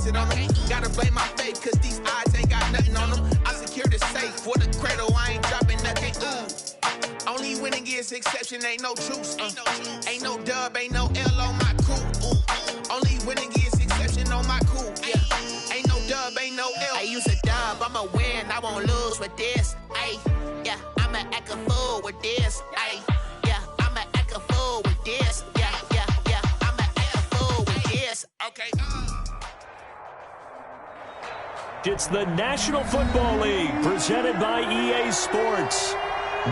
base it on them. Gotta blame my faith, cause these odds ain't got nothing on them. I secure the safe for the cradle, I ain't dropping nothing. Only winning is exception, ain't no truce. Ain't no dub, ain't no L on my crew. Only winning is exception on my crew. Yeah. Ain't no dub, ain't no L. I use a dub, I'ma win, I won't lose with this. Ay, yeah, I'ma act a fool with this. Ay, yeah, I'ma act a fool with this. Yeah, yeah, yeah, I'ma act a fool with this. Okay. It's the National Football League presented by EA Sports.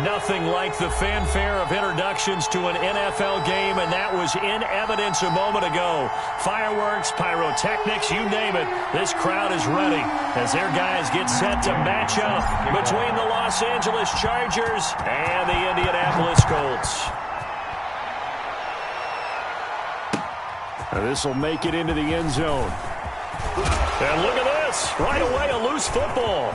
Nothing like the fanfare of introductions to an NFL game, and that was in evidence a moment ago. Fireworks, pyrotechnics, you name it. This crowd is ready as their guys get set to match up between the Los Angeles Chargers and the Indianapolis Colts. This will make it into the end zone. And look at this. Right away, a loose football.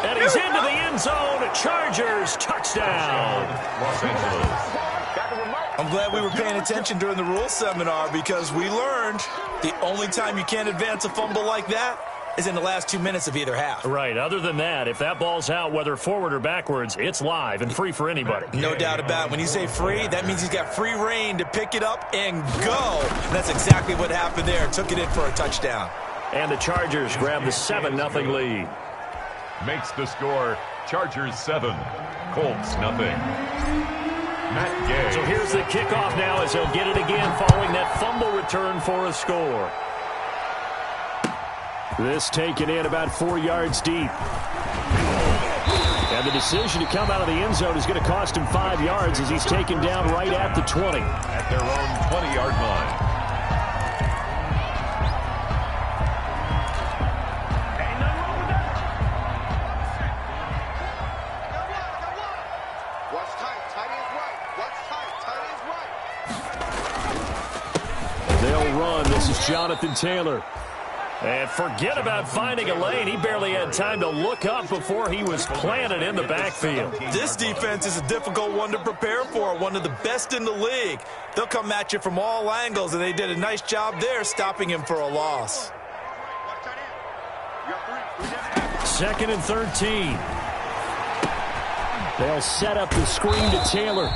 And he's into the end zone. Chargers touchdown. Los Angeles. I'm glad we were paying attention during the rules seminar because we learned the only time you can't advance a fumble like that is in the last 2 minutes of either half. Right. Other than that, if that ball's out, whether forward or backwards, it's live and free for anybody. No doubt about it. When you say free, that means he's got free reign to pick it up and go. And that's exactly what happened there. Took it in for a touchdown. And the Chargers grab the 7-0 lead. Makes the score Chargers 7, Colts 0. Matt Gay. So here's the kickoff now as he'll get it again following that fumble return for a score. This taken in about 4 yards deep. And the decision to come out of the end zone is going to cost him 5 yards as he's taken down right at the 20. At their own 20-yard line. They'll run. This is Jonathan Taylor. And forget about finding a lane. He barely had time to look up before he was planted in the backfield. This defense is a difficult one to prepare for, one of the best in the league. They'll come at you from all angles, and they did a nice job there stopping him for a loss. 2nd and 13. They'll set up the screen to Taylor.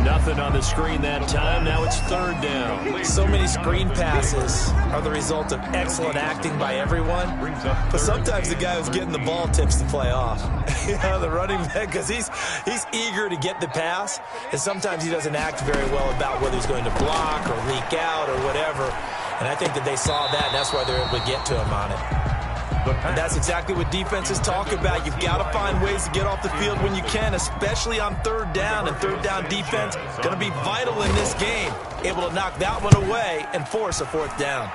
Nothing on the screen that time. Now it's 3rd down. So many screen passes are the result of excellent acting by everyone. But sometimes the guy who's getting the ball tips the play off. The running back, because he's eager to get the pass. And sometimes he doesn't act very well about whether he's going to block or leak out or whatever. And I think that they saw that, and that's why they're able to get to him on it. And that's exactly what defenses talk about. You've got to find ways to get off the field when you can, especially on 3rd down. And 3rd down defense going to be vital in this game. Able to knock that one away and force a 4th down.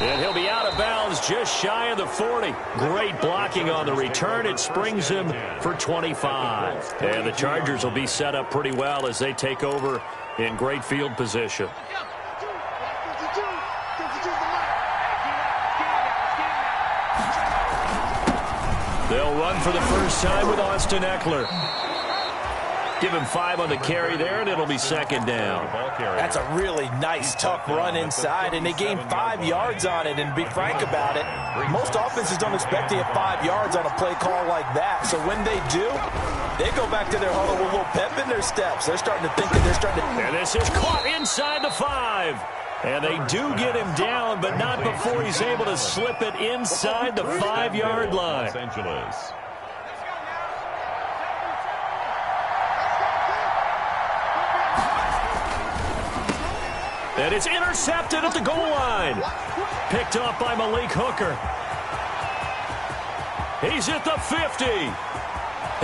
And he'll be out of bounds just shy of the 40. Great blocking on the return. It springs him for 25. And the Chargers will be set up pretty well as they take over in great field position. They'll run for the first time with Austin Eckler. Give him 5 on the carry there, and it'll be 2nd down. That's a really nice, tough run inside, and they gained 5 yards on it. And to be frank about it, most offenses don't expect to get 5 yards on a play call like that. So when they do, they go back to their huddle with a little pep in their steps. They're starting to think that they're starting to... And this is caught inside the 5. And they do get him down, but not before he's able to slip it inside the 5-yard line. Los Angeles. And it's intercepted at the goal line. Picked up by Malik Hooker. He's at the 50.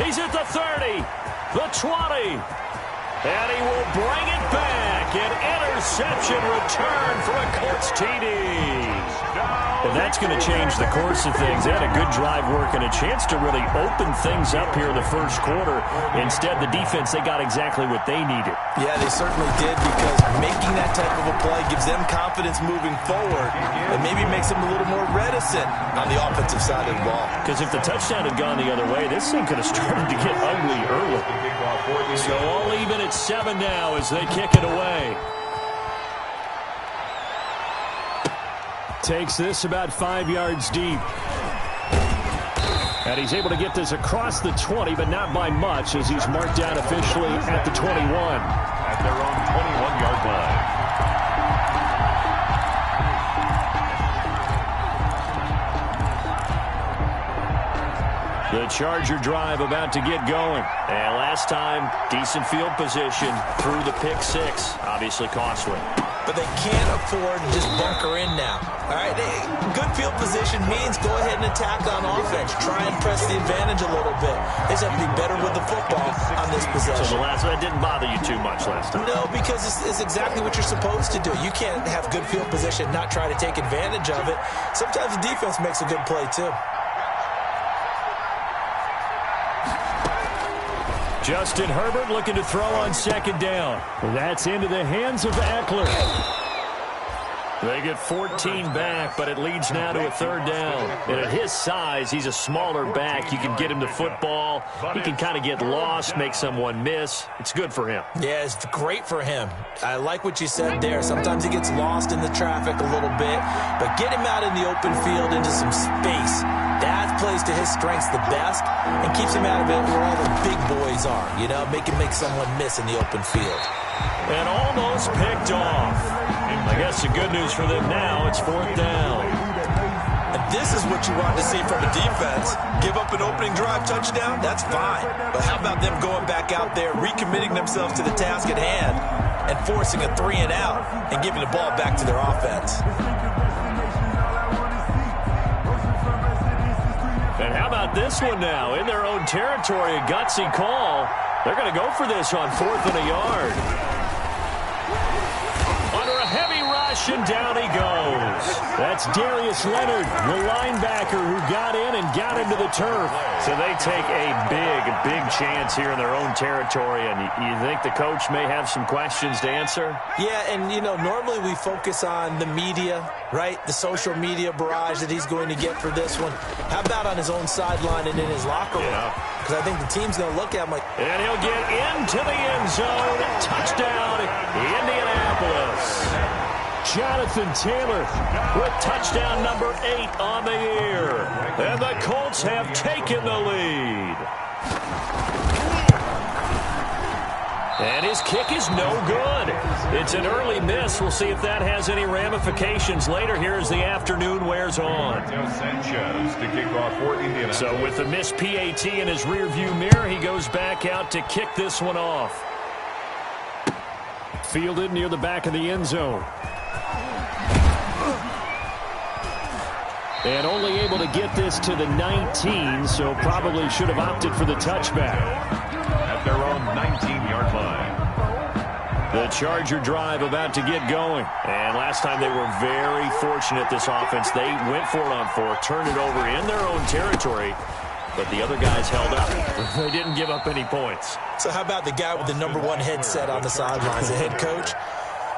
He's at the 30. The 20. And he will bring it back. An interception return for a Colts TD. And that's going to change the course of things. They had a good drive work and a chance to really open things up here in the first quarter. Instead, the defense, they got exactly what they needed. Yeah, they certainly did, because making that type of a play gives them confidence moving forward and maybe makes them a little more reticent on the offensive side of the ball. Because if the touchdown had gone the other way, this thing could have started to get ugly early. So all even at 7 now as they kick it away. Takes this about 5 yards deep. And he's able to get this across the 20, but not by much, as he's marked down officially at the 21. At their own 21-yard line. The Charger drive about to get going. And last time, decent field position through the pick 6. Obviously costly. But they can't afford to just bunker in now. All right, good field position means go ahead and attack on offense. Try and press the advantage a little bit. They just have to be better with the football on this possession. So that didn't bother you too much last time? No, because it's exactly what you're supposed to do. You can't have good field position, not try to take advantage of it. Sometimes the defense makes a good play too. Justin Herbert looking to throw on second down. That's into the hands of Eckler. They get 14 back, but it leads now to a third down. And at his size, he's a smaller back. You can get him to football. He can kind of get lost, make someone miss. It's good for him. Yeah, it's great for him. I like what you said there. Sometimes he gets lost in the traffic a little bit, but get him out in the open field into some space. That plays to his strengths the best and keeps him out of it where all the big boys are. You know, make someone miss in the open field. And almost picked off. I guess the good news for them now, it's 4th down. And this is what you want to see from a defense. Give up an opening drive touchdown, that's fine. But how about them going back out there, recommitting themselves to the task at hand, and forcing a 3-and-out and giving the ball back to their offense. And how about this one now? In their own territory, a gutsy call. They're going to go for this on 4th and a yard. Under a heavy rush, and down he goes. That's Darius Leonard, the linebacker who got in and got into the turf. So they take a big chance here in their own territory. And you think the coach may have some questions to answer? Yeah, and, you know, normally we focus on the media, right? The social media barrage that he's going to get for this one. How about on his own sideline and in his locker room? Because I think the team's going to look at him like... And he'll get into the end zone. Touchdown, Indianapolis. Jonathan Taylor with touchdown number 8 on the year. And the Colts have taken the lead. And his kick is no good. It's an early miss. We'll see if that has any ramifications later here as the afternoon wears on. Sanchez to kick off for Indianapolis. So with the missed PAT in his rearview mirror, he goes back out to kick this one off. Fielded near the back of the end zone. And only able to get this to the 19, so probably should have opted for the touchback. At their own 19-yard line. The Charger drive about to get going. And last time they were very fortunate, this offense. They went for it on 4, turned it over in their own territory, but the other guys held up. They didn't give up any points. So how about the guy with the number 1 headset on the sidelines, the head coach?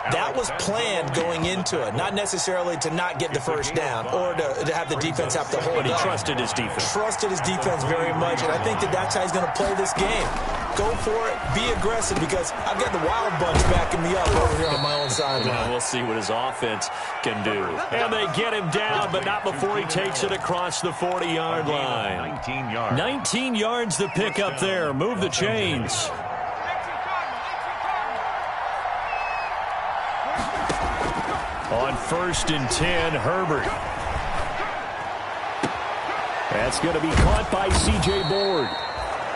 That was planned going into it, not necessarily to not get the first down or to have the defense have to hold up. But he trusted his defense. Trusted his defense very much, and I think that's how he's going to play this game. Go for it, be aggressive, because I've got the wild bunch backing me up over here on my own sideline. We'll see what his offense can do. And they get him down, but not before he takes it across the 40-yard line. 19 yards. 19 yards the pick up there. Move the chains. On 1st and 10, Herbert. That's going to be caught by C.J. Board.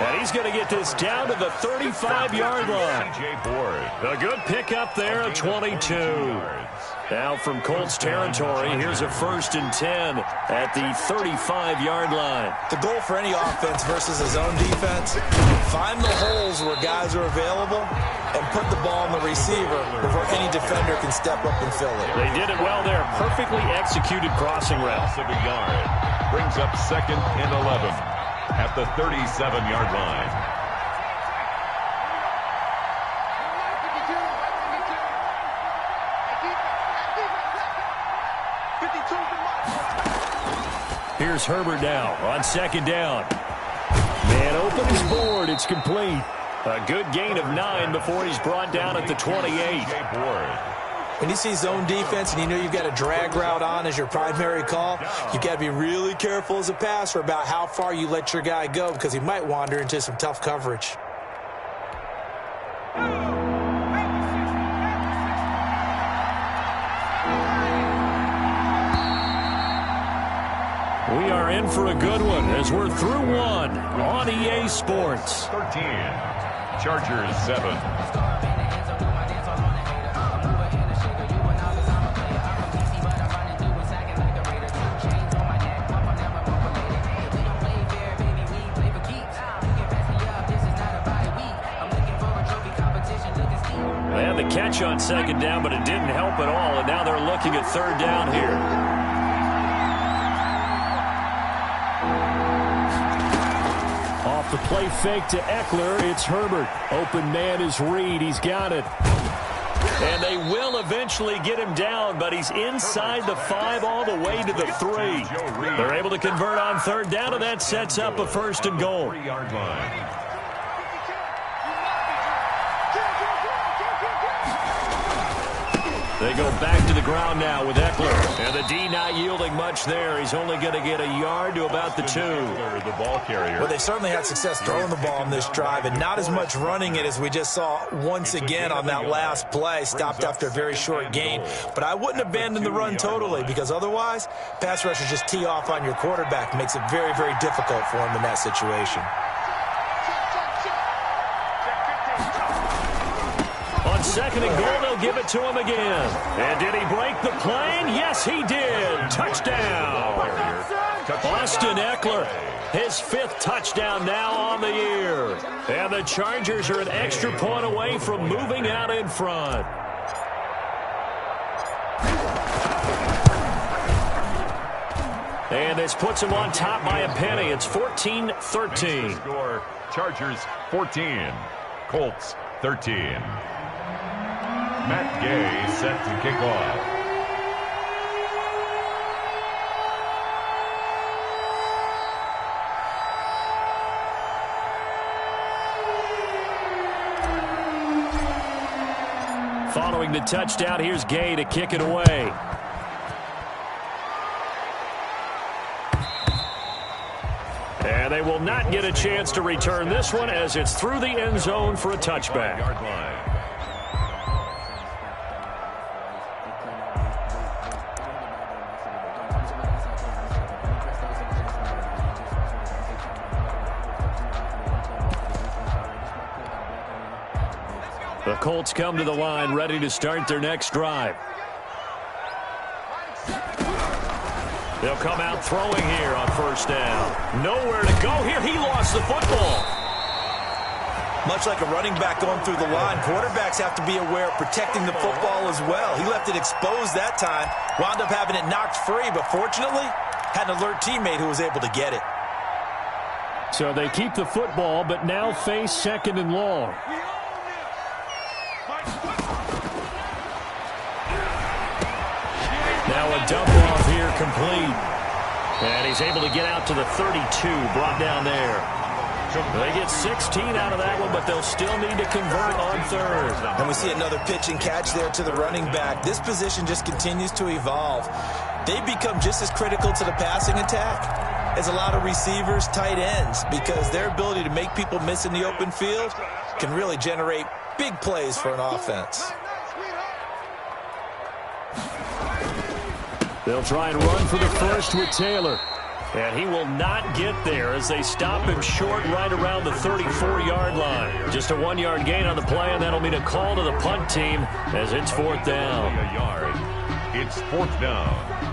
And he's going to get this down to the 35-yard line. C.J. Board. A good pick up there at 22. Now from Colts territory, here's a 1st and 10 at the 35-yard line. The goal for any offense versus a zone defense, find the holes where guys are available and put the ball on the receiver before any defender can step up and fill it. They did it well there. Perfectly executed crossing route. Loss of a yard. Brings up 2nd and 11 at the 37-yard line. Here's Herbert now on 2nd down. Man open his board. It's complete. A good gain of 9 before he's brought down at the 28. When you see zone defense and you know you've got a drag route on as your primary call, you've got to be really careful as a passer about how far you let your guy go because he might wander into some tough coverage. We are in for a good one as we're through one on EA Sports. 13. Chargers 7. They had the catch on 2nd down, but it didn't help at all, and now they're looking at 3rd down here. Off the play fake to Eckler, it's Herbert. Open man is Reed. He's got it. And they will eventually get him down, but he's inside the 5 all the way to the 3. They're able to convert on 3rd down, and that sets up a 1st and goal. 3-yard line. They go back to the ground now with Eckler. And the D not yielding much there. He's only going to get a yard to about the 2. The ball carrier. Well, they certainly had success throwing the ball on this drive and not as much running it as we just saw once again on that last play. Stopped after a very short gain. But I wouldn't abandon the run totally because otherwise, pass rushers just tee off on your quarterback. Makes it very, very difficult for him in that situation. On 2nd and goal, they'll give it to him again. And did he break the plane? Yes, he did. Touchdown. Austin Eckler, his 5th touchdown now on the year. And the Chargers are an extra point away from moving out in front. And this puts him on top by a penny. It's 14-13. Score, Chargers 14, Colts 13. Matt Gay set to kick off. Following the touchdown, here's Gay to kick it away. And they will not get a chance to return this one as it's through the end zone for a touchback. Yard line. The Colts come to the line ready to start their next drive. They'll come out throwing here on 1st down. Nowhere to go here. He lost the football. Much like a running back going through the line, quarterbacks have to be aware of protecting the football as well. He left it exposed that time, wound up having it knocked free, but fortunately, had an alert teammate who was able to get it. So they keep the football, but now face 2nd and long. Now a dump off here complete. And he's able to get out to the 32, brought down there. They get 16 out of that one, but they'll still need to convert on 3rd. And we see another pitch and catch there to the running back. This position just continues to evolve. They become just as critical to the passing attack as a lot of receivers, tight ends, because their ability to make people miss in the open field can really generate big plays for an offense. They'll try and run for the 1st with Taylor. And he will not get there as they stop him short right around the 34-yard line. Just a 1-yard gain on the play, and that'll mean a call to the punt team as it's 4th down. A yard. It's 4th down.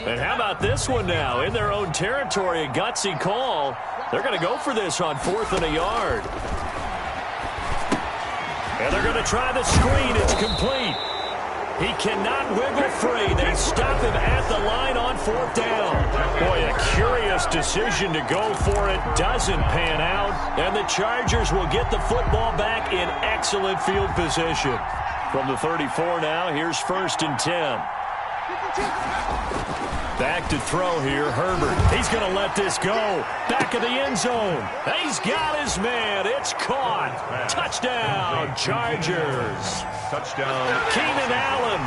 And how about this one now? In their own territory, a gutsy call. They're going to go for this on 4th and a yard. And they're going to try the screen. It's complete. He cannot wiggle free. They stop him at the line on 4th down. Boy, a curious decision to go for it. Doesn't pan out. And the Chargers will get the football back in excellent field position. From the 34 now, here's 1st and 10. Back to throw here, Herbert. He's going to let this go. Back of the end zone. He's got his man. It's caught. Touchdown, Chargers. Touchdown. Keenan Allen,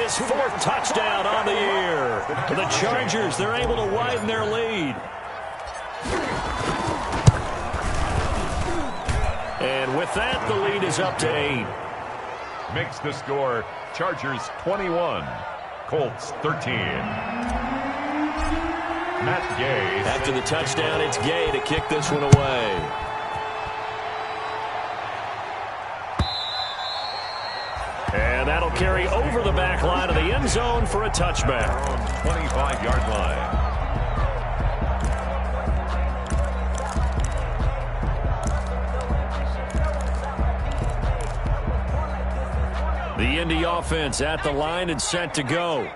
his 4th touchdown on the year. The Chargers, they're able to widen their lead. And with that, the lead is up to 8. Makes the score Chargers 21, Colts 13. Matt Gay. After the touchdown, it's Gay to kick this one away. And that'll carry over the back line of the end zone for a touchback. 25-yard line. The Indy offense at the line and set to go.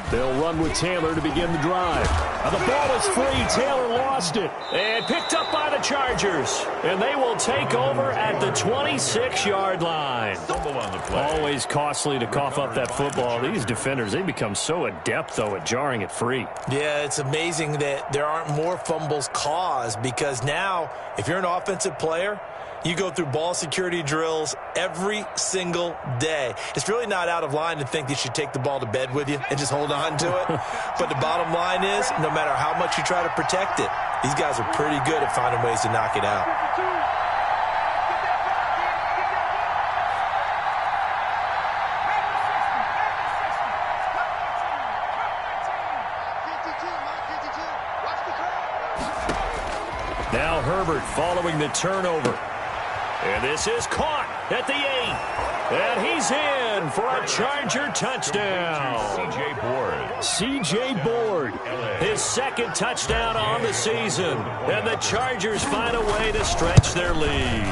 They'll run with Taylor to begin the drive. The ball is free. Taylor lost it. And picked up by the Chargers. And they will take over at the 26-yard line. On the play. Always costly to cough up that football. These defenders, they become so adept, though, at jarring it free. Yeah, it's amazing that there aren't more fumbles caused, because now, if you're an offensive player, you go through ball security drills every single day. It's really not out of line to think you should take the ball to bed with you and just hold on to it. But the bottom line is, no matter how much you try to protect it, these guys are pretty good at finding ways to knock it out. Now Herbert following the turnover. And this is caught at the 8. And he's in for a Charger touchdown. C.J. Board, his 2nd touchdown on the season. And the Chargers find a way to stretch their lead.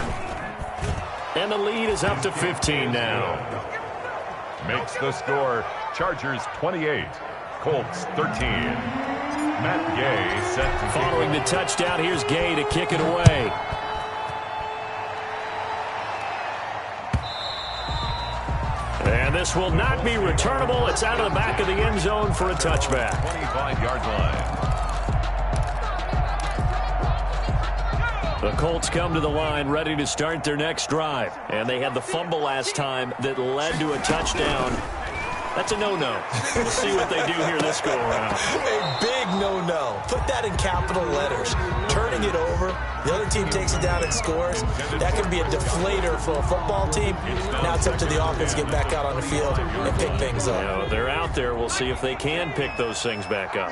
And the lead is up to 15 now. Makes the score Chargers 28, Colts 13. Matt Gay set to Following the touchdown, here's Gay to kick it away. And this will not be returnable. It's out of the back of the end zone for a touchback. 25-yard line. The Colts come to the line ready to start their next drive. And they had the fumble last time that led to a touchdown. That's a no-no. We'll see what they do here this go-around. A big no-no. Put that in capital letters. Turning it over, the other team takes it down and scores. That can be a deflator for a football team. Now it's up to the offense to get back out on the field and pick things up. You know, they're out there. We'll see if they can pick those things back up.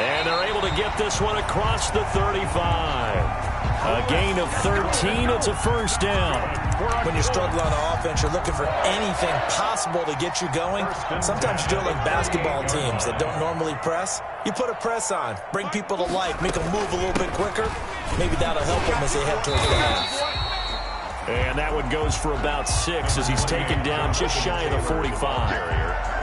And they're able to get this one across the 35. A gain of 13. It's a 1st down. When you struggle on offense, you're looking for anything possible to get you going. Sometimes you do it like basketball teams that don't normally press. You put a press on, bring people to life, make them move a little bit quicker. Maybe that'll help them as they head towards the half. And that one goes for about 6 as he's taken down just shy of the 45.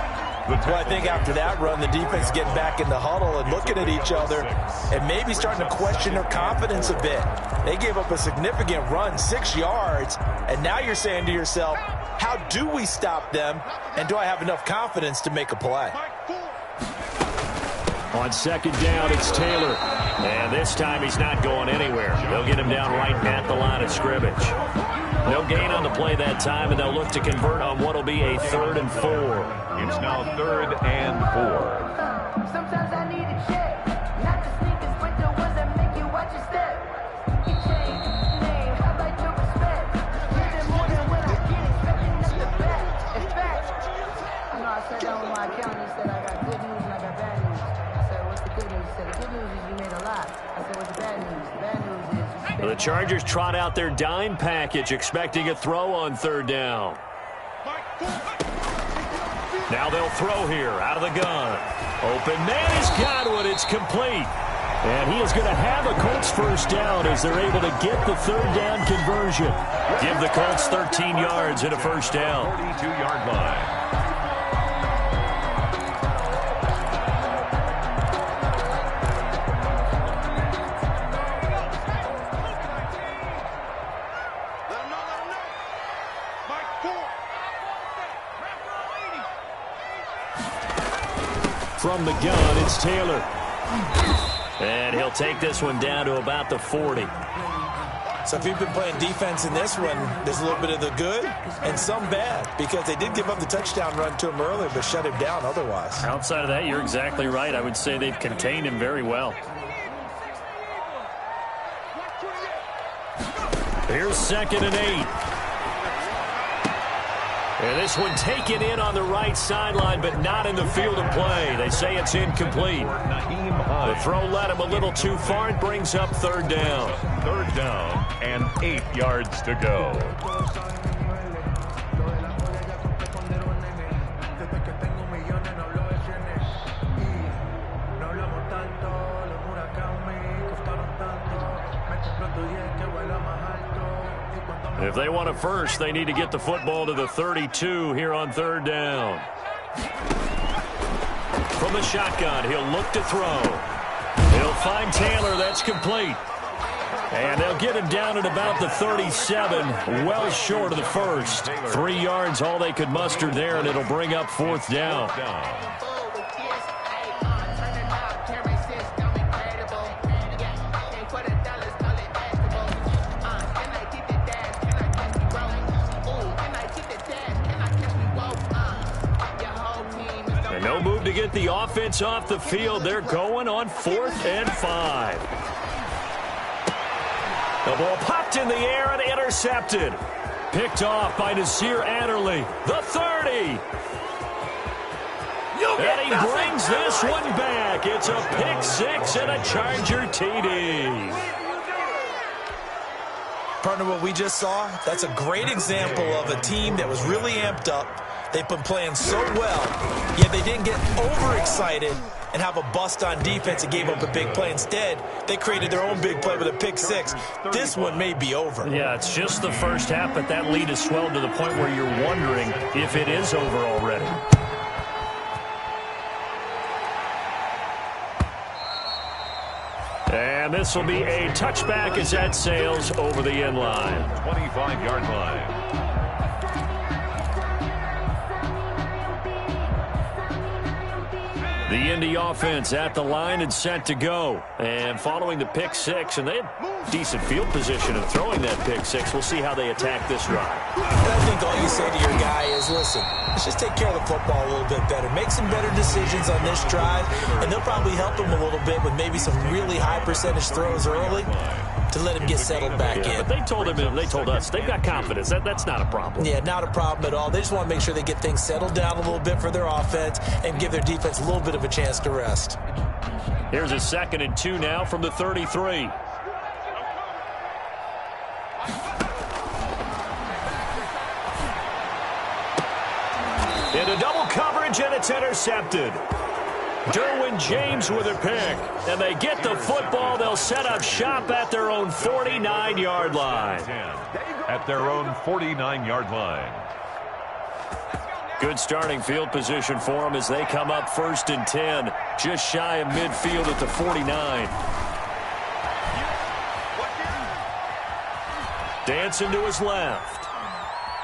Well, I think after that run, the defense getting back in the huddle and looking at each other and maybe starting to question their confidence a bit. They gave up a significant run, 6 yards, and now you're saying to yourself, how do we stop them, and do I have enough confidence to make a play? On second down, it's Taylor. And this time he's not going anywhere. They'll get him down right at the line of scrimmage. No gain on the play that time, and they'll look to convert on what will be a 3rd and 4. It's now 3rd and 4. Sometimes I need a check. Not the sneakers, but the ones that make you watch your step. You change the name, how about your respect? Giving more than what I get, expecting us to bet. In fact, I know I sat down with my accountant and said I got good news and I got bad news. I said, what's the good news? He said, the good news is you made a lot. I said, what's the bad news? The bad news is you spent The Chargers trot out their dime package, expecting a throw on 3rd down. Now they'll throw here out of the gun. Open man is Godwin. It's complete. And he is going to have a Colts 1st down as they're able to get the 3rd down conversion. Give the Colts 13 yards and a 1st down. 42-yard line. From the gun, it's Taylor. And he'll take this one down to about the 40. So if you've been playing defense in this one, there's a little bit of the good and some bad, because they did give up the touchdown run to him earlier, but shut him down otherwise. Outside of that, you're exactly right. I would say they've contained him very well. Here's 2nd and 8. And this one taken in on the right sideline, but not in the field of play. They say it's incomplete. The throw led him a little too far. It brings up 3rd down. 3rd down and 8 yards to go. If they want a first, they need to get the football to the 32 here on 3rd down. From the shotgun, he'll look to throw. He'll find Taylor. That's complete. And they'll get him down at about the 37, well short of the first. 3 yards, all they could muster there, and it'll bring up 4th down. No move to get the offense off the field. They're going on 4th and 5. The ball popped in the air and intercepted. Picked off by Nasir Adderley. The 30. And he brings this one back. It's a pick 6 and a Charger TD. Partner, what we just saw, that's a great example of a team that was really amped up. They've been playing so well, yet they didn't get overexcited and have a bust on defense and gave up a big play. Instead, they created their own big play with a pick 6. This one may be over. Yeah, it's just the first half, but that lead has swelled to the point where you're wondering if it is over already. And this will be a touchback as that sails over the end line. 25-yard line. The Indy offense at the line and set to go. And following the pick 6, and they had decent field position of throwing that pick 6. We'll see how they attack this drive. And I think all you say to your guy is, listen, let's just take care of the football a little bit better. Make some better decisions on this drive, and they'll probably help him a little bit with maybe some really high percentage throws early to let him get settled back in. But they told us they've got confidence. That's not a problem. Yeah, not a problem at all. They just want to make sure they get things settled down a little bit for their offense and give their defense a little bit of a chance to rest. Here's a 2nd and 2 now from the 33. Into double coverage, and it's intercepted. Derwin James with a pick, and they get the football. They'll set up shop at their own 49-yard line. At their own 49-yard line. Good starting field position for them as they come up 1st and 10, just shy of midfield at the 49. Dancing to his left.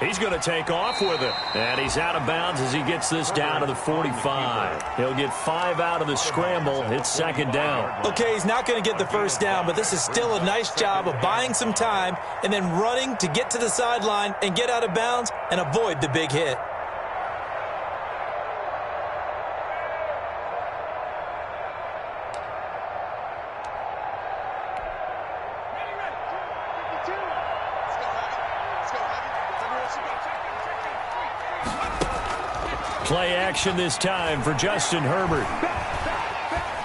He's going to take off with it. And he's out of bounds as he gets this down to the 45. He'll get 5 out of the scramble. It's second down. Okay, he's not going to get the first down, but this is still a nice job of buying some time and then running to get to the sideline and get out of bounds and avoid the big hit. Play action this time for Justin Herbert.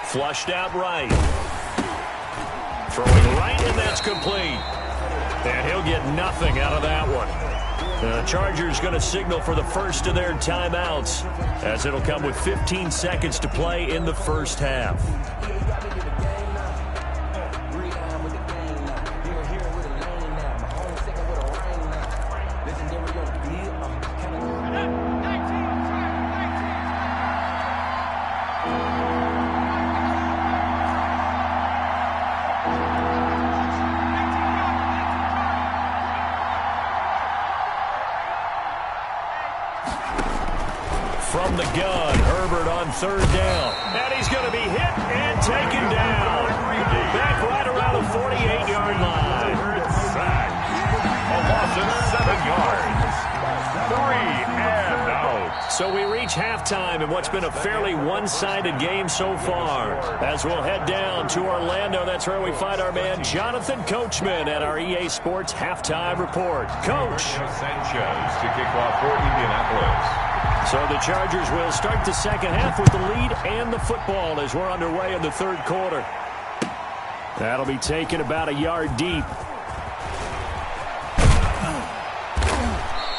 Flushed out right. Throwing right, and that's complete. And he'll get nothing out of that one. The Chargers going to signal for the first of their timeouts, as it'll come with 15 seconds to play in the first half. From the gun, Herbert on third down. And he's going to be hit and taken down. Back right around the 48-yard line. Sack. A loss of 7 yards. 3 and out. So we reach halftime in what's been a fairly one-sided game so far. As we'll head down to Orlando, that's where we find our man Jonathan Coachman at our EA Sports Halftime Report. Coach. Sanchez to kick off for Indianapolis. So the Chargers will start the second half with the lead and the football as we're underway in the third quarter. That'll be taken about a yard deep.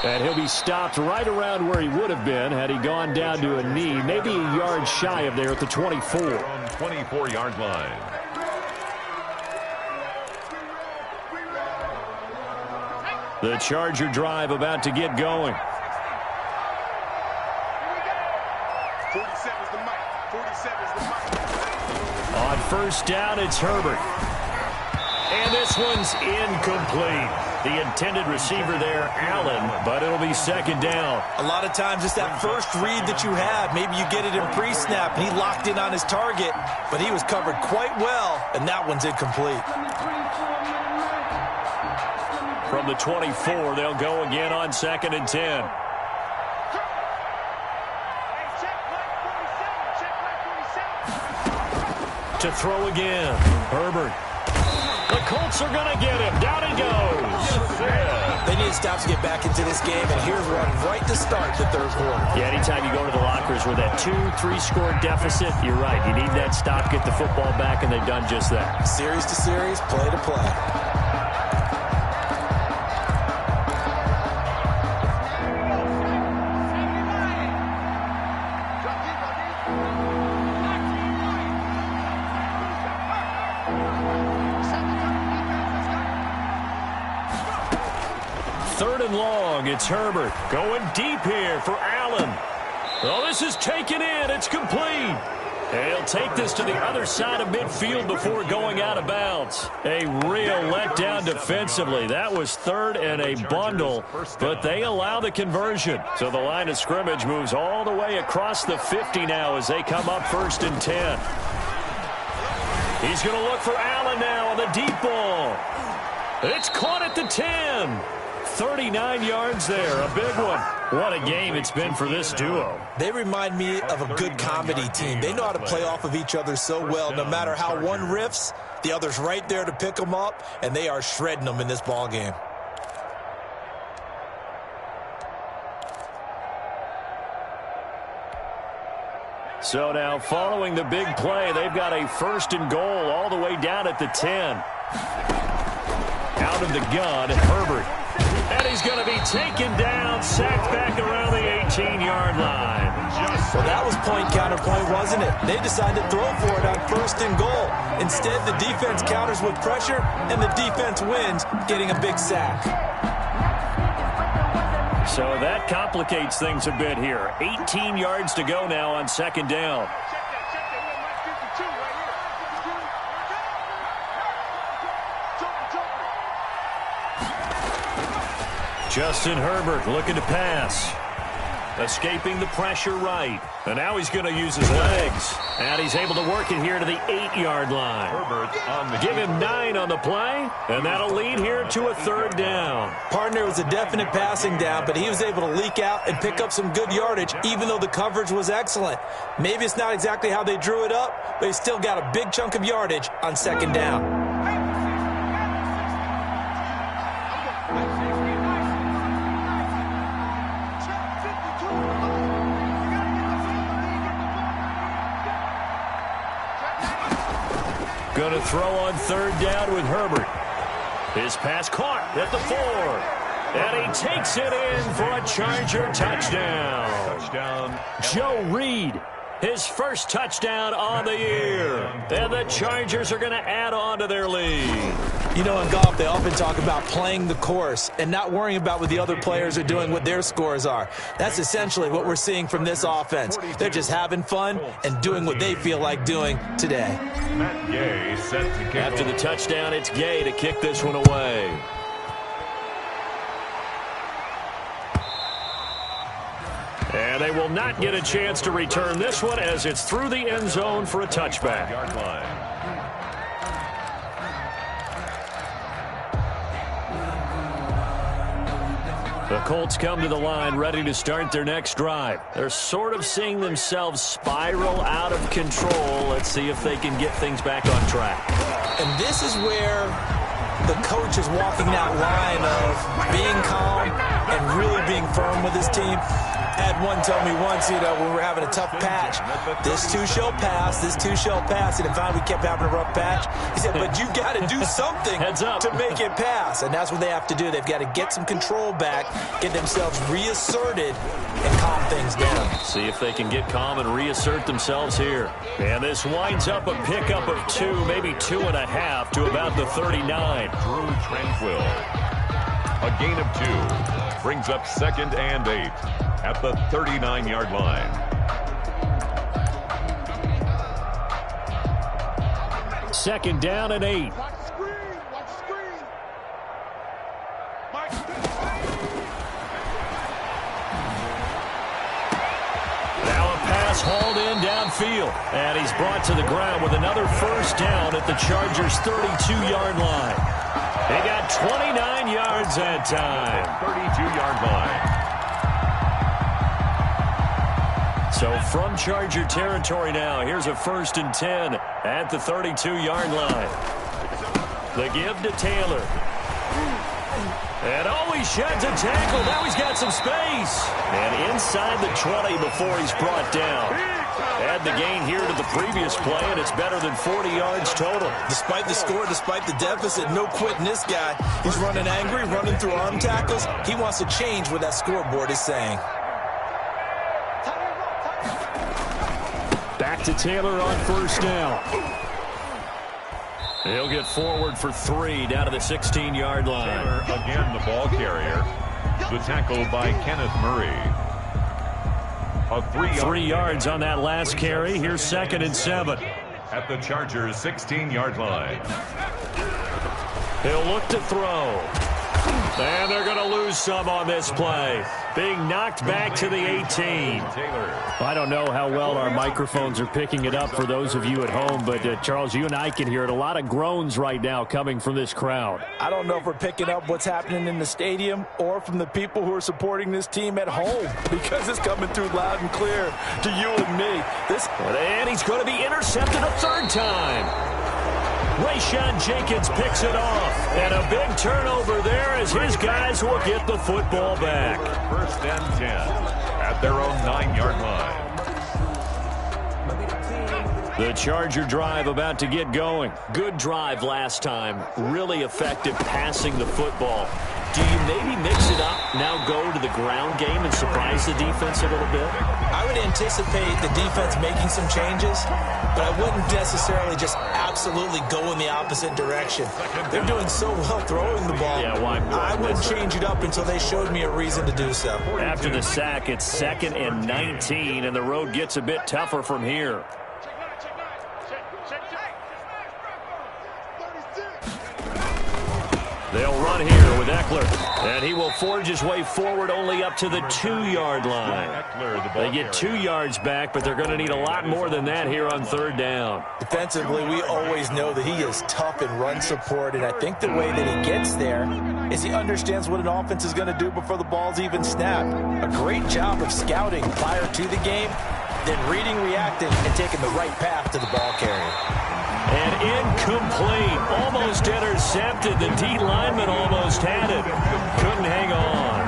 And he'll be stopped right around where he would have been had he gone down to a knee, maybe a yard shy of there at the 24. From 24-yard line. The Charger drive about to get going. 47's the mic. 47's the mic. On first down, it's Herbert. And this one's incomplete. The intended receiver there, Allen, but it'll be second down. A lot of times it's that first read that you have. Maybe you get it in pre-snap, and he locked in on his target, but he was covered quite well, and that one's incomplete. From the 24, they'll go again on second and 10. To throw again, Herbert. The Colts are going to get him. Down he goes. They need to stop to get back into this game, and here's one right to start the third quarter. Yeah, anytime you go to the lockers with that 2-3 score deficit, you're right. You need that stop, get the football back, and they've done just that. Series to series, play to play. Third and long, it's Herbert. Going deep here for Allen. Oh, this is taken in. It's complete. And he'll take this to the other side of midfield before going out of bounds. A real letdown defensively. That was third and a bundle, but they allow the conversion. So the line of scrimmage moves all the way across the 50 now as they come up first and 10. He's going to look for Allen now on the deep ball. It's caught at the 10. 39 yards there, a big one. What a game it's been for this duo. They remind me of a good comedy team. They know how to play off of each other so well. No matter how one riffs, the other's right there to pick them up, and they are shredding them in this ball game. So now following the big play, they've got a first and goal all the way down at the 10. Out of the gun, Herbert. And he's going to be taken down, sacked back around the 18-yard line. Well, that was point-counterpoint, wasn't it? They decided to throw for it on first and goal. Instead, the defense counters with pressure, and the defense wins, getting a big sack. So that complicates things a bit here. 18 yards to go now on second down. Justin Herbert looking to pass. Escaping the pressure right. And now he's going to use his legs. And he's able to work it here to the 8-yard line. Herbert on the Give him 9 on the play, and that'll lead here to a 3rd down. Partner was a definite passing down, but he was able to leak out and pick up some good yardage, even though the coverage was excellent. Maybe it's not exactly how they drew it up, but he still got a big chunk of yardage on 2nd down. Going to throw on 3rd down with Herbert. His pass caught at the 4. And he takes it in for a Charger touchdown. touchdown. Joe Reed, his first touchdown on the year. And the Chargers are going to add on to their lead. You know, in golf, they often talk about playing the course and not worrying about what the other players are doing, what their scores are. That's essentially what we're seeing from this offense. They're just having fun and doing what they feel like doing today. Matt Gay set to kick After the off. touchdown, it's Gay to kick this one away. And they will not get a chance to return this one as it's through the end zone for a touchback. Yard line. The Colts come to the line ready to start their next drive. They're sort of seeing themselves spiral out of control. Let's see if they can get things back on track. And this is where the coach is walking that line of being calm and really being firm with his team. I had one tell me once, when we were having a tough patch, this too shall pass, this too shall pass. And if we kept having a rough patch, he said, but you got to do something Heads up. to make it pass. And that's what they have to do. They've got to get some control back, get themselves reasserted, and calm things down. See if they can get calm and reassert themselves here. And this winds up a pickup of 2, maybe 2.5 to about the 39. Drew Tranquil. A gain of 2. Brings up 2nd and 8 at the 39-yard line. Second down and 8. Watch the screen. Watch the screen. Mike. Now a pass hauled in downfield. And he's brought to the ground with another first down at the Chargers' 32-yard line. They got 29 yards that time. 32-yard line. So from Charger territory now, here's a 1st and 10 at the 32-yard line. The give to Taylor. And he sheds a tackle. Now he's got some space. And inside the 20 before he's brought down. Add the gain here to the previous play, and it's better than 40 yards total. Despite the score, despite the deficit, no quitting this guy. He's running angry, running through arm tackles. He wants to change what that scoreboard is saying. Back to Taylor on 1st down. He'll get forward for 3 down to the 16-yard line. Taylor again the ball carrier. The tackle by Kenneth Murray. A 3 yards on that last carry. Here's 2nd and 7. At the Chargers' 16-yard line. He'll look to throw. And they're going to lose some on this play. Being knocked back to the 18. Taylor. I don't know how well our microphones are picking it up for those of you at home, but Charles, you and I can hear it. A lot of groans right now coming from this crowd. I don't know if we're picking up what's happening in the stadium or from the people who are supporting this team at home, because it's coming through loud and clear to you and me. And he's going to be intercepted a 3rd time. Rayshawn Jenkins picks it off. And a big turnover there as his guys will get the football back. 1st and 10 at their own 9-yard line. The Charger drive about to get going. Good drive last time. Really effective passing the football. Do you maybe mix it up, now go to the ground game and surprise the defense a little bit? I would anticipate the defense making some changes, but I wouldn't necessarily just absolutely go in the opposite direction. They're doing so well throwing the ball. Yeah, why I wouldn't change it up until they showed me a reason to do so. After the sack, it's 2nd and 19, and the road gets a bit tougher from here. They'll run here with Eckler, and he will forge his way forward only up to the 2-yard line. They get 2 yards back, but they're going to need a lot more than that here on 3rd down. Defensively, we always know that he is tough in run support, and I think the way that he gets there is he understands what an offense is going to do before the ball's even snapped. A great job of scouting prior to the game, then reading, reacting, and taking the right path to the ball carrier. And incomplete. Almost intercepted. The D lineman almost had it. Couldn't hang on.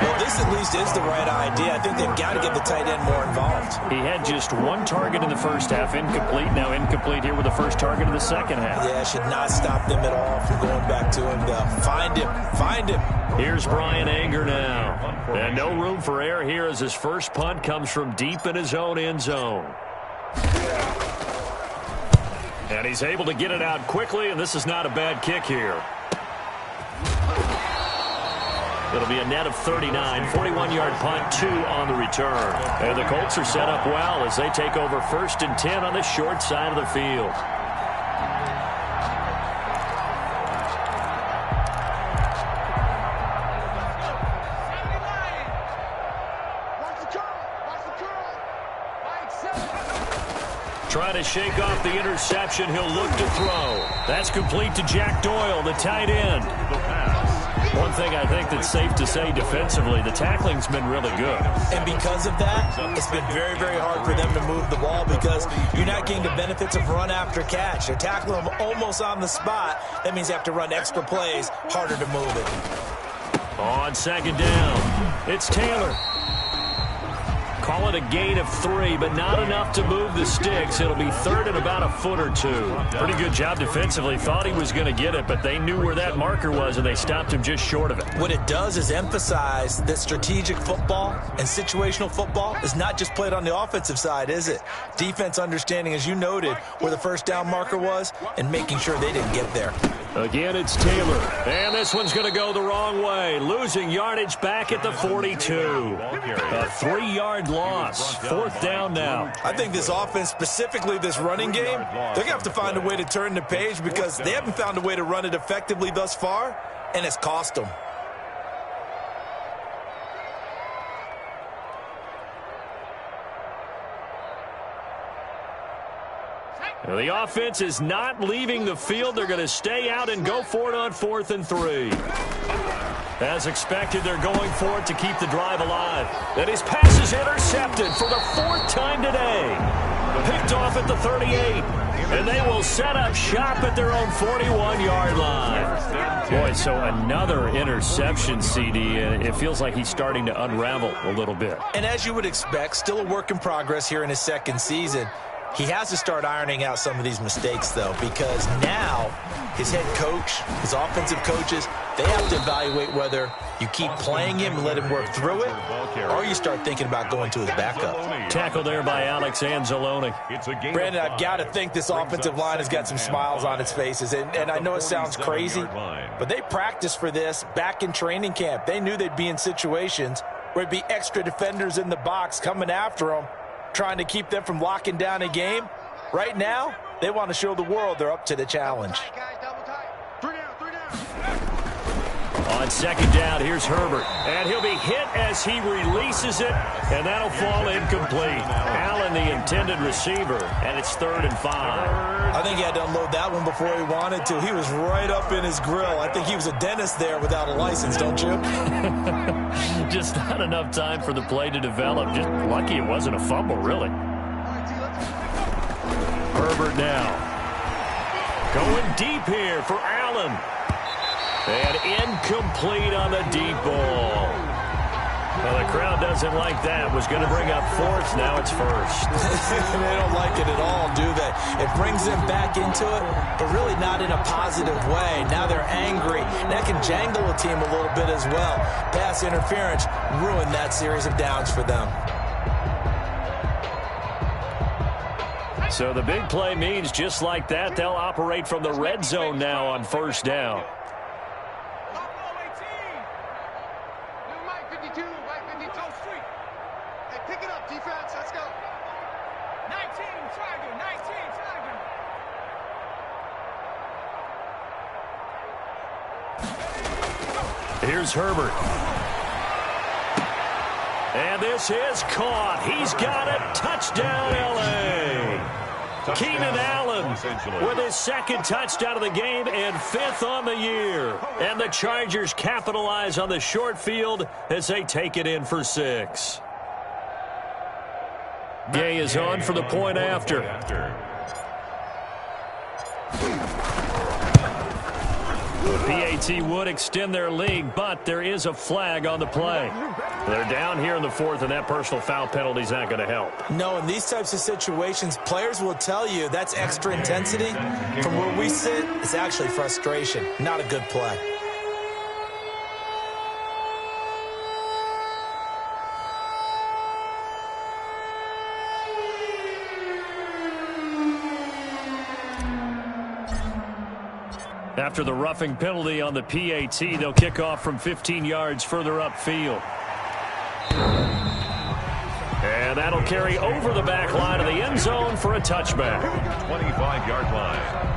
Well, this at least is the right idea. I think they've got to get the tight end more involved. He had just 1 target in the first half. Incomplete. Now incomplete here with the first target of the second half. Yeah, should not stop them at all from going back to him, though. Find him. Find him. Here's Brian Anger now. And no room for error here as his first punt comes from deep in his own end zone. And he's able to get it out quickly, and this is not a bad kick here. It'll be a net of 39, 41-yard punt, 2 on the return. And the Colts are set up well as they take over 1st and 10 on the short side of the field. Trying to shake off the interception. He'll look to throw. That's complete to Jack Doyle, the tight end. One thing I think that's safe to say defensively, the tackling's been really good. And because of that, it's been very, very hard for them to move the ball because you're not getting the benefits of run after catch. They're tackling them almost on the spot. That means they have to run extra plays, harder to move it. On 2nd down, it's Taylor. Call it a gain of 3, but not enough to move the sticks. It'll be 3rd and about a foot or 2. Pretty good job defensively. Thought he was going to get it, but they knew where that marker was, and they stopped him just short of it. What it does is emphasize that strategic football and situational football is not just played on the offensive side, is it? Defense understanding, as you noted, where the first down marker was and making sure they didn't get there. Again, it's Taylor. And this one's going to go the wrong way. Losing yardage back at the 42. A 3-yard loss. 4th down now. I think this offense, specifically this running game, they're going to have to find a way to turn the page because they haven't found a way to run it effectively thus far, and it's cost them. The offense is not leaving the field. They're going to stay out and go for it on 4th and 3. As expected, they're going for it to keep the drive alive. And his pass is intercepted for the 4th time today. Picked off at the 38. And they will set up shop at their own 41-yard line. Boy, so another interception, CD. It feels like he's starting to unravel a little bit. And as you would expect, still a work in progress here in his 2nd season. He has to start ironing out some of these mistakes, though, because now his head coach, his offensive coaches, they have to evaluate whether you keep playing him and let him work through it, or you start thinking about going to his backup. Tackle there by Alex Anzalone. Brandon, I've got to think this offensive line has got some smiles on its faces, and I know it sounds crazy, but they practiced for this back in training camp. They knew they'd be in situations where there'd be extra defenders in the box coming after them, trying to keep them from locking down a game. Right now, they want to show the world they're up to the challenge. On 2nd down, here's Herbert. And he'll be hit as he releases it, and that'll fall incomplete. Allen, the intended receiver, and it's 3rd and 5. I think he had to unload that one before he wanted to. He was right up in his grill. I think he was a dentist there without a license, don't you? Just not enough time for the play to develop. Just lucky it wasn't a fumble, really. Herbert now. Going deep here for Allen. And incomplete on the deep ball. Well, the crowd doesn't like that. Was going to bring up 4th. Now it's 1st. They don't like it at all, do they? It brings them back into it, but really not in a positive way. Now they're angry. That can jangle a team a little bit as well. Pass interference ruined that series of downs for them. So the big play means just like that, they'll operate from the red zone now on 1st down. Here's Herbert. And this is caught. He's got it. Touchdown, L.A. Keenan Allen with his second touchdown of the game and 5th on the year. And the Chargers capitalize on the short field as they take it in for 6. Gay is on for the point after. The PAT would extend their lead, but there is a flag on the play. They're down here in the 4th, and that personal foul penalty is not going to help. No, in these types of situations, players will tell you that's extra intensity. From where we sit, it's actually frustration, not a good play. After the roughing penalty on the PAT, they'll kick off from 15 yards further upfield. And that'll carry over the back line of the end zone for a touchback. 25-yard line.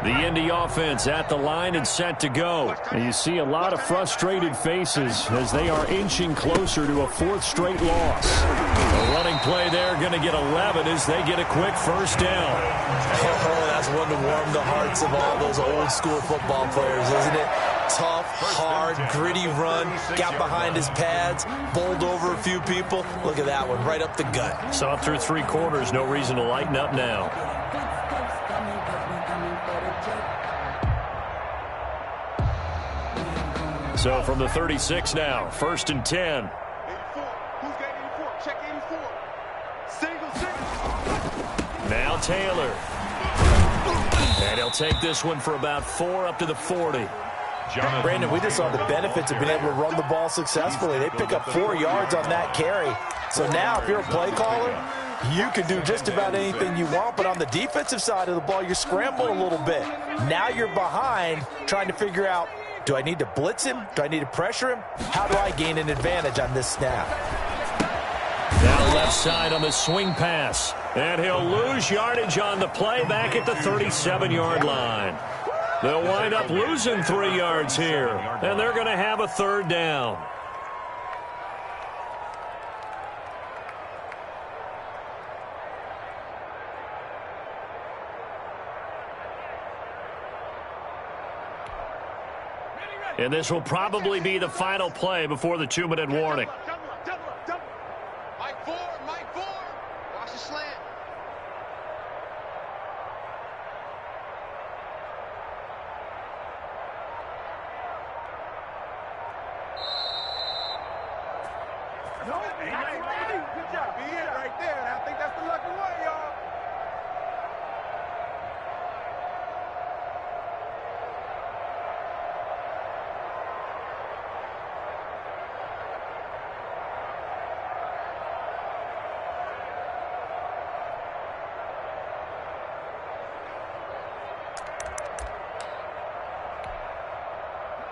The Indy offense at the line and set to go. And you see a lot of frustrated faces as they are inching closer to a 4th straight loss. A running play there going to get 11 as they get a quick first down. Oh, that's one to warm the hearts of all those old school football players, isn't it? Tough, hard, gritty run, got behind his pads, bowled over a few people. Look at that one, right up the gut. Saw it through 3 quarters, no reason to lighten up now. So from the 36 now, 1st and 10. 84. Who's got 84? Check 84. Single. Now Taylor. And he'll take this one for about 4 up to the 40. Brandon, we just saw the benefits of being able to run the ball successfully. They pick up 4 yards on that carry. So now if you're a play caller, you can do just about anything you want. But on the defensive side of the ball, you're scrambling a little bit. Now you're behind trying to figure out, do I need to blitz him? Do I need to pressure him? How do I gain an advantage on this snap? Now left side on the swing pass. And he'll lose yardage on the play back at the 37-yard line. They'll wind up losing 3 yards here. And they're going to have a 3rd down. And this will probably be the final play before the 2-minute warning. Mike 4. Watch the slant. Good job. Be it right there. And I think that's the lucky one, y'all.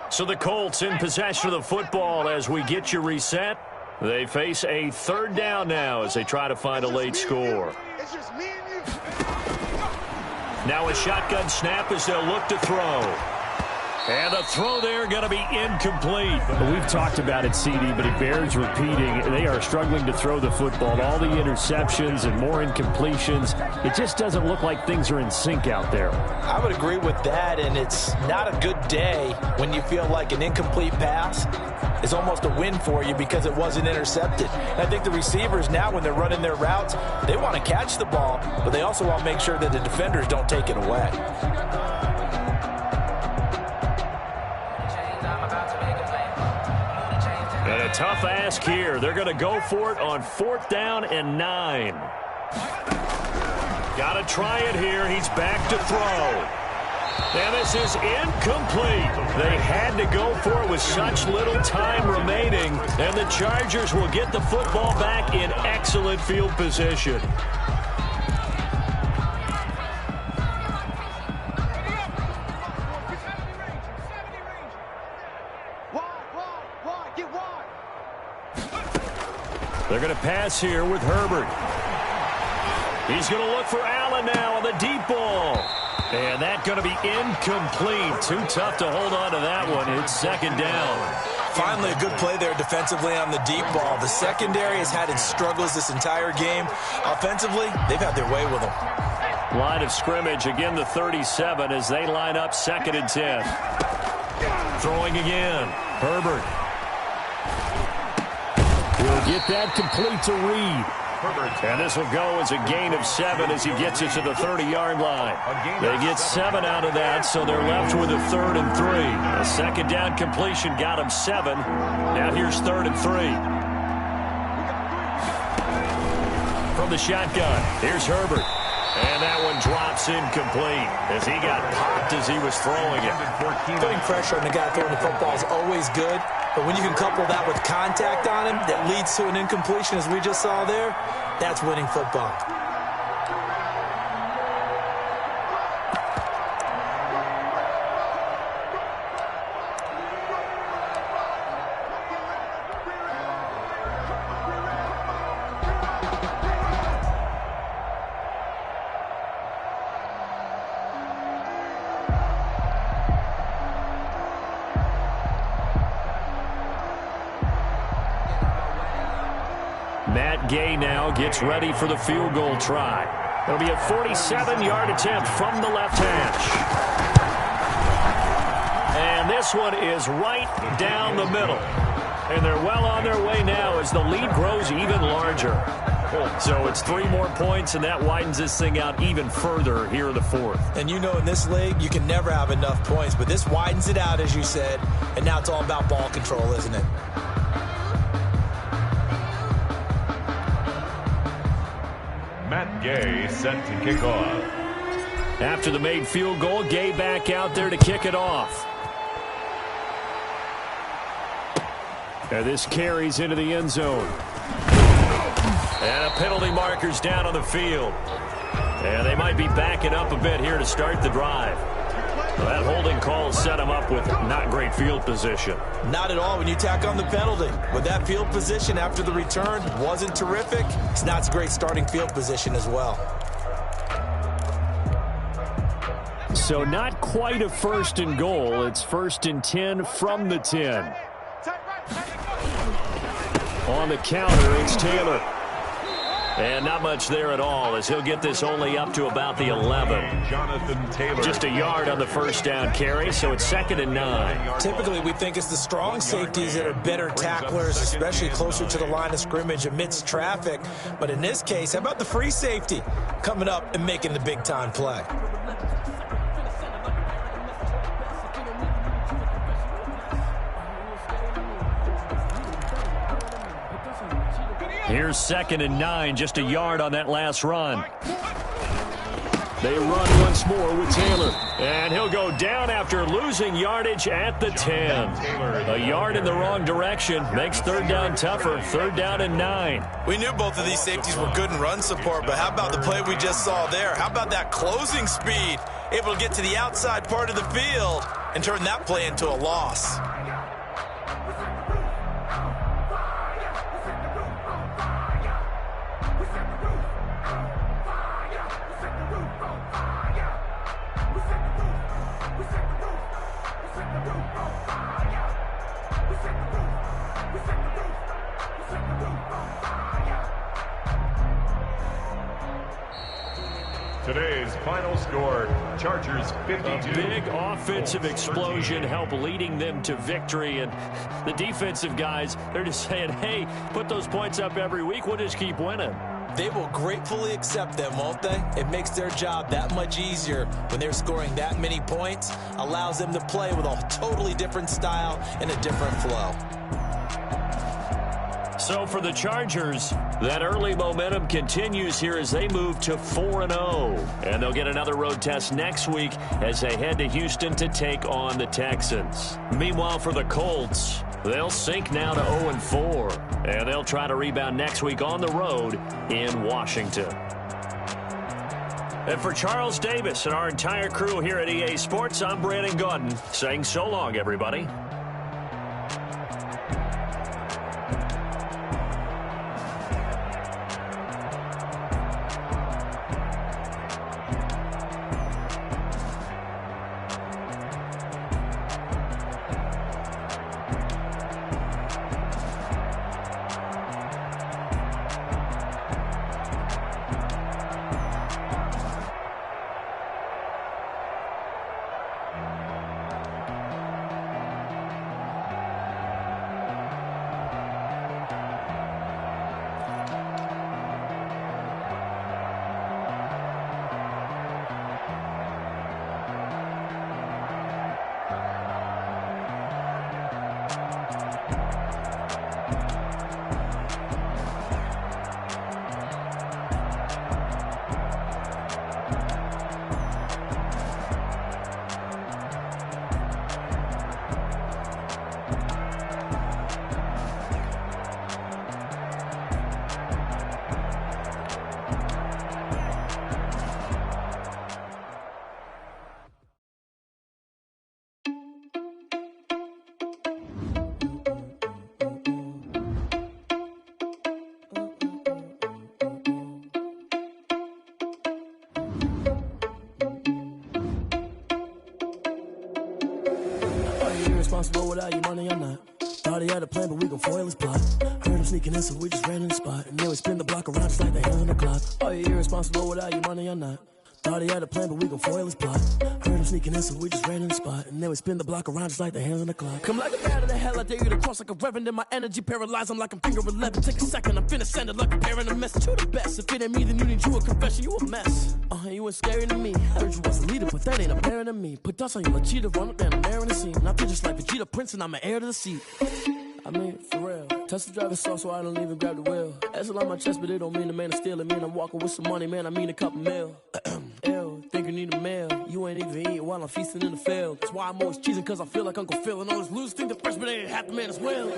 So the Colts in possession of the football as we get you reset. They face a 3rd down now as they try to find a late score. It's just me and you. Now a shotgun snap as they'll look to throw. And the throw there going to be incomplete. We've talked about it, CD, but it bears repeating. They are struggling to throw the football. All the interceptions and more incompletions. It just doesn't look like things are in sync out there. I would agree with that, and it's not a good day when you feel like an incomplete pass is almost a win for you because it wasn't intercepted. And I think the receivers now, when they're running their routes, they want to catch the ball, but they also want to make sure that the defenders don't take it away. And a tough ask here. They're going to go for it on 4th down and 9. Got to try it here. He's back to throw. And this is incomplete. They had to go for it with such little time remaining. And the Chargers will get the football back in excellent field position. They're going to pass here with Herbert. He's going to look for Allen now on the deep ball. And that's going to be incomplete. Too tough to hold on to that one. It's second down. Finally, a good play there defensively on the deep ball. The secondary has had its struggles this entire game. Offensively, they've had their way with them. Line of scrimmage, again the 37 as they line up 2nd and 10. Throwing again. Herbert. Will get that complete to Reed. And this will go as a gain of 7 as he gets it to the 30-yard line. They get 7 out of that, so they're left with a 3rd and 3. A second down completion got him 7. Now here's 3rd and 3. From the shotgun, here's Herbert. And that one drops incomplete as he got popped as he was throwing it. Putting pressure on the guy throwing the football is always good, but when you can couple that with contact on him that leads to an incompletion, as we just saw there, that's winning football. Matt Gay now gets ready for the field goal try. It'll be a 47-yard attempt from the left hash. And this one is right down the middle. And they're well on their way now as the lead grows even larger. So it's 3 more points, and that widens this thing out even further here in the 4th. And you know in this league, you can never have enough points, but this widens it out, as you said, and now it's all about ball control, isn't it? Matt Gay set to kick off. After the made field goal, Gay back out there to kick it off. And this carries into the end zone. And a penalty marker's down on the field. And they might be backing up a bit here to start the drive. Well, that holding call set him up with not great field position. Not at all when you tack on the penalty. With that field position after the return wasn't terrific, it's not a great starting field position as well. So not quite a 1st and goal. It's 1st and 10 from the 10. On the counter, it's Taylor. And not much there at all as he'll get this only up to about the 11. Jonathan Taylor. Just a yard on the 1st down carry, so it's 2nd and 9. Typically, we think it's the strong safeties that are better tacklers, especially closer to the line of scrimmage amidst traffic. But in this case, how about the free safety coming up and making the big-time play? Here's 2nd and 9, just a yard on that last run. They run once more with Taylor. And he'll go down after losing yardage at the 10. A yard in the wrong direction makes 3rd down tougher. 3rd down and 9. We knew both of these safeties were good in run support, but how about the play we just saw there? How about that closing speed? Able to get to the outside part of the field and turn that play into a loss. Today's final score, Chargers 52. A big offensive explosion helped leading them to victory. And the defensive guys, they're just saying, hey, put those points up every week. We'll just keep winning. They will gratefully accept them, won't they? It makes their job that much easier when they're scoring that many points. Allows them to play with a totally different style and a different flow. So for the Chargers, that early momentum continues here as they move to 4-0. And they'll get another road test next week as they head to Houston to take on the Texans. Meanwhile, for the Colts, they'll sink now to 0-4. And they'll try to rebound next week on the road in Washington. And for Charles Davis and our entire crew here at EA Sports, I'm Brandon Gaudin saying so long, everybody. irresponsible without your money, I'm not. Thought he had a plan, but we gon' foil his plot. Heard him sneaking in, so we just ran in the spot. And then we spin the block around just like the hands on the clock. Oh, you irresponsible without your money, I'm not. Thought he had a plan, but we gon' foil his plot. Heard him sneaking in, so we just ran in the spot. And then we spin the block around just like the hands on the clock. Come like a bat of the hell, I dare you to cross like a reverend. And my energy paralyzed, I'm like I'm finger 11. Take a second, I'm finna send it like a parent a message. You the best, if it ain't me, then you need you a confession. You a mess, you ain't scary to me. Heard you was a leader, but that ain't apparent to me. Put dust on you like cheetah, run up and I'm there in the scene. And I feel just like Vegeta Prince and I'm an heir to the seat. I mean, for real. Touch the driver's soft so I don't even grab the wheel. That's on my chest, but it don't mean the man is stealing. Mean I'm walking with some money, man, I mean a couple mil. Ew, think you need a meal. You ain't even eating while I'm feasting in the field. That's why I'm always cheesing, cause I feel like Uncle Phil. And all those losers think the freshman ain't half the man as well.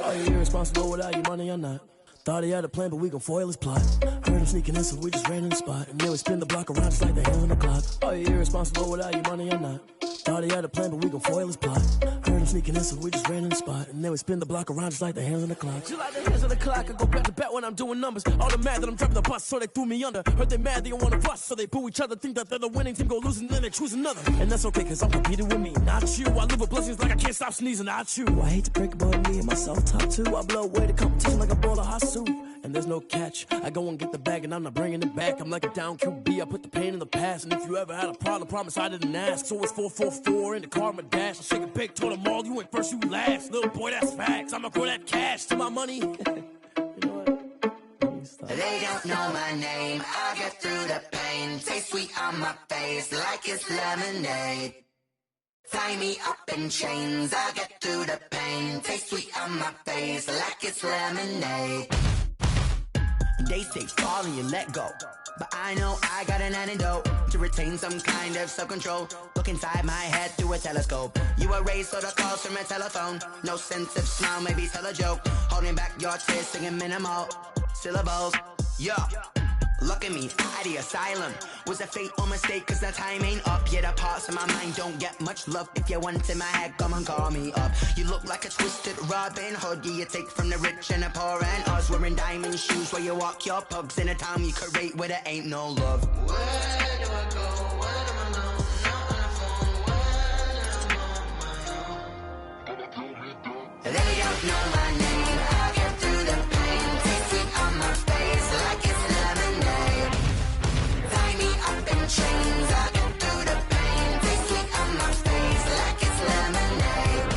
Are you irresponsible without your money or not? Thought he had a plan, but we gon' foil his plot. Heard him sneaking in, so we just ran in the spot. And then we spin the block around just like the hands on the clock. Are you irresponsible without your money or not? Thought he had a plan, but we gon' foil his plot. Heard him sneaking in, so we just ran in the spot. And then we spin the block around just like the hands on the clock. Just like the hands on the clock, I go back to back when I'm doing numbers. All the mad that I'm driving the bus, so they threw me under. Heard they mad, they don't wanna bust, so they boo each other. Think that they're the winning team, go losing, then they choose another. And that's okay, cause I'm competing with me, not you. I live with blessings like I can't stop sneezing, not you. I hate to break about me and myself top two. I blow away the competition like a bowl of hot soup. And there's no catch. I go and get the bag and I'm not bringing it back. I'm like a down QB, I put the pain in the past. And if you ever had a problem, promise I didn't ask. So it's 444 in the car, my dash. I shake a big, told them all, you ain't first, you last. Little boy, that's facts. I'ma grow that cash to my money. You know what? They don't know my name. I get through the pain. Taste sweet on my face like it's lemonade. Tie me up in chains. I get through the pain. Taste sweet on my face like it's lemonade. They say fall and you let go, but I know I got an antidote to retain some kind of self-control. Look inside my head through a telescope. You erase all the calls from a telephone. No sense of smile, maybe tell a joke. Holding back your tears, singing minimal syllables. Yeah. Look at me, out of the asylum. Was a fate or mistake, cause the time ain't up. Yet the parts of my mind don't get much love. If you want in my head, come and call me up. You look like a twisted Robin Hood. Yeah, you take from the rich and the poor and us. Wearing diamond shoes while you walk your pugs in a town you create where there ain't no love. Where do I go? Where do I know? Not on the phone when I'm on my own. They don't know my name. I get through the pain. Taste it on my face like it's lemonade. Tie me up in chains. I get through the pain. Taste it on my face like it's lemonade.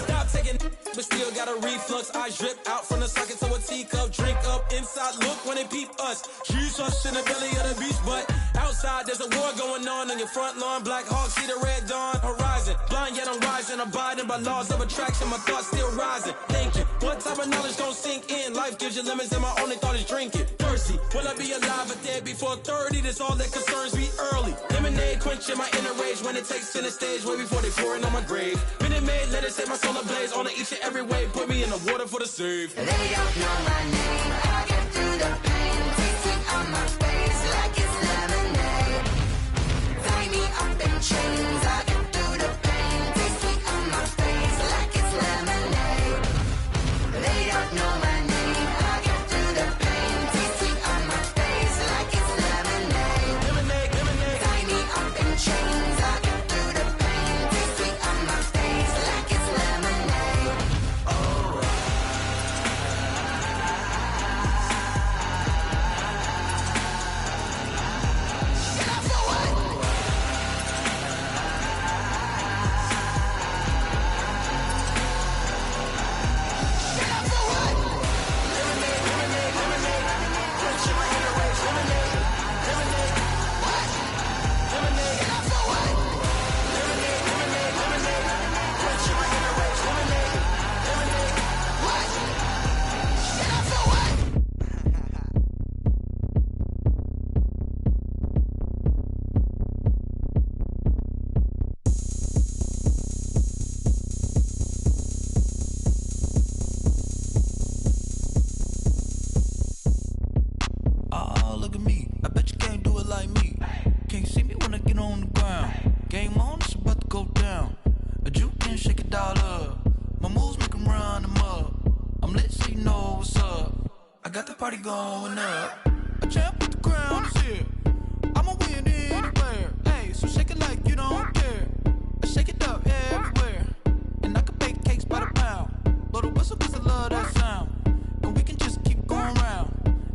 Stop taking, but still got a reflux. I drip out from the socket to a teacup. Drink up inside. Look when they peep us. Shoes us in the belly of the beach, but outside there's a war going on your front lawn. Black Hawks see the red dawn horizon. Blind yet I'm rising, abiding by laws of attraction. My thoughts still rising. Thinking, what type of knowledge don't sink in? Life gives you lemons, and my only thought is drinking. Thirsty, will I be alive or dead before 30? That's all that concerns me early. Lemonade quenching my inner rage when it takes center stage way before they pour it on my grave. Minute Maid, let it set my soul ablaze. On each and every way, put me in the water for the save. They don't know my name. I get through the pain. Taste it on my face like it's lemonade. Tie me up in chains. I get through the pain. Taste it on my face like it's lemonade. They don't know my name. I get through the pain. Taste it on my face like it's lemonade. Lemonade. Tie me up in chains. I get through the pain. Taste it on my face like it's lemonade. Oh. Oh, look at me. I bet you can't do it like me. Can't see me when I get on the ground. Game on, it's about to go down. A juke can shake it all up. My moves make them run them up. I'm lit so you know what's up. I got the party going up. A champ with the crown is here. I'ma win anywhere. Hey, so shake it like you don't care. I shake it up everywhere. And we're supposed to love that sound. And we can just keep going round.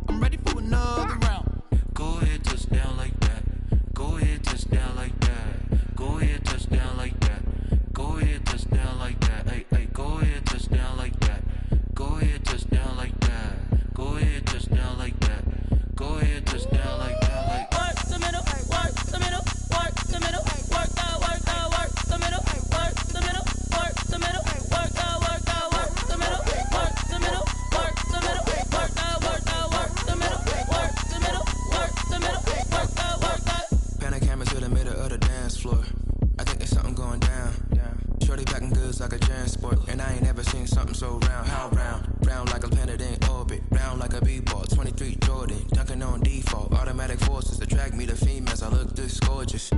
I'm ready for another round. Go ahead, touchdown like that. Go ahead, touchdown like that. Go ahead, touchdown like that. Go ahead, touchdown like that. Hey, hey, go ahead, touchdown like that. Go ahead, touchdown like that. Go ahead, touchdown like that. Go ahead, touchdown like that. Like work the middle, work the middle, work the middle, work that, work the middle, work the middle, work the middle, work that, work the middle, work the middle, work the middle, work that, work the middle, work the middle, work the middle, work that, work that. Pan the camera to the middle of the dance floor. I think there's something going down. Shorty backing goods like a transport, and I ain't never seen something so round. How round? Round like a planet in orbit, round like a b-ball. 23 Jordan, dunking on default. Automatic forces attract me to females. I look this gorgeous.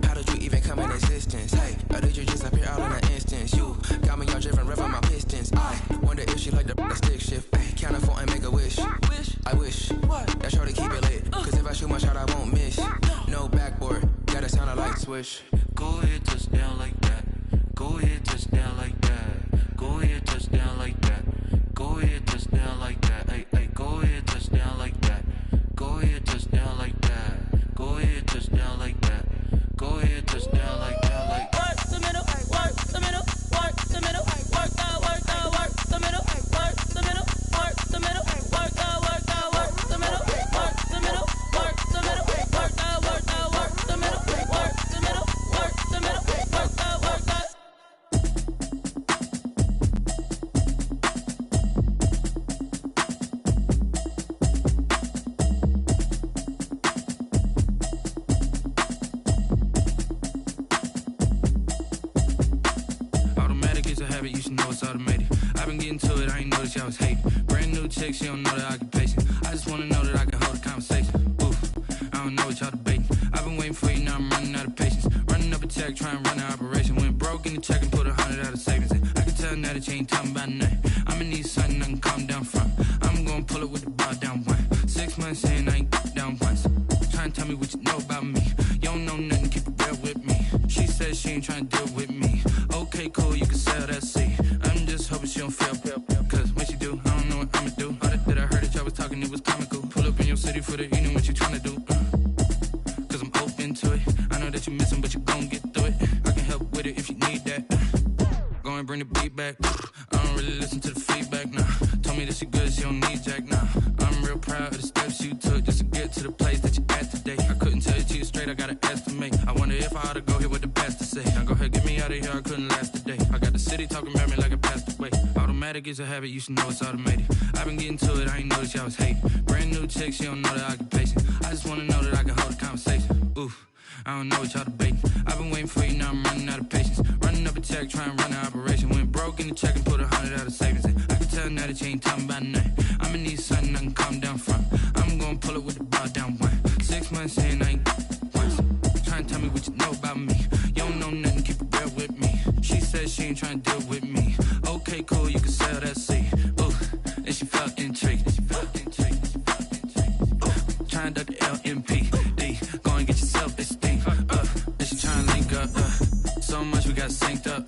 How did you even come in existence? Hey, or did you just appear out in an instance? You got me all driven, revving my pistons. I wonder if she like the stick shift. Ay, count a 4 and make a wish. I wish that shorty keep it lit, cause if I shoot my shot, I won't miss. No backboard, gotta sound a light switch. Go ahead, touchdown like that. Go ahead, touchdown like that. Go ahead, touchdown like that. Go ahead, touchdown like that. Hey, hey, go ahead, touchdown like that. Go ahead, touchdown like that. Go ahead, touchdown like that. Go ahead, touchdown like that. Like work the middle, work the middle, work the middle, work that, work the middle, work the middle, work the middle, work that, work the middle, work the middle, work the middle, work that, work the middle, work the middle, work the middle, work that, work that. You should know it's automated. I've been getting to it, I ain't noticed y'all was hating. Brand new chick, she don't know the occupation. I just wanna know that I can hold a conversation. Oof, I don't know what y'all debating. I've been waiting for you, now I'm running out of patience. Running up a check, trying to run an operation. Went broke in the check and put 100 out of savings in. I can tell now that you ain't talking about nothing. I'ma need something I can calm down from. I'm gonna pull it with the bar down one. 6 months in, I ain't down once. Trying to tell me what you know about me. You don't know nothing, keep it real with me. She says she ain't trying to deal with me. Okay, cool, you can sell that seed. I'm just hoping she don't fail. Cause when she do, I don't know what I'ma do. All that I heard that y'all was talking, it was comical. Pull up in your city for the evening, what you tryna do? Cause I'm open to it. I know that you missing, but you gon' get through it. I can help with it if you need that. Go and bring the beat back. I don't really listen to the feedback, nah. Told me that she good, she don't need jack, nah. I'm real proud of the steps you took just to get to the place that you at today. I couldn't tell you to you straight, I gotta estimate. I wonder if I ought to go here with the best to say. Now go ahead, get me out of here, I couldn't last a day. I got the city talking about me like I passed away. Automatic is a habit, you should know it's automated. I've been getting to it, I ain't noticed y'all was hating. Brand new chick, she don't know the occupation. I just wanna know that I can hold a conversation. Oof, I don't know what y'all debating. I've been waiting for you, now I'm running out of patience. Running up a check, trying to run an operation. Went broke in the check and put 100 out of savings in. I can tell now that you ain't talking about nothing. I'ma need something I can calm down from. I'm gonna pull it with the bar down one. 6 months in, I ain't once. Trying to tell me what you know about me. You don't know nothing, keep it real with me. She says she ain't trying to deal with me. Okay, cool, you can sell that seed. Ooh, and she felt intrigued. Trying to duck the LMPD. Go and get yourself esteem. And she trying to link up. So much we got synced up.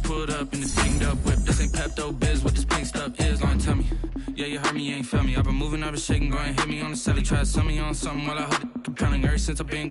Pulled up in the dinged up whip. This ain't Pepto Biz, what this pink stuff is. Go and tell me. Yeah, you heard me, you ain't felt me. I've been moving, I've been shaking. Go and hit me on the celly. Try to sell me on something while I hold it compelling. Ever since I've been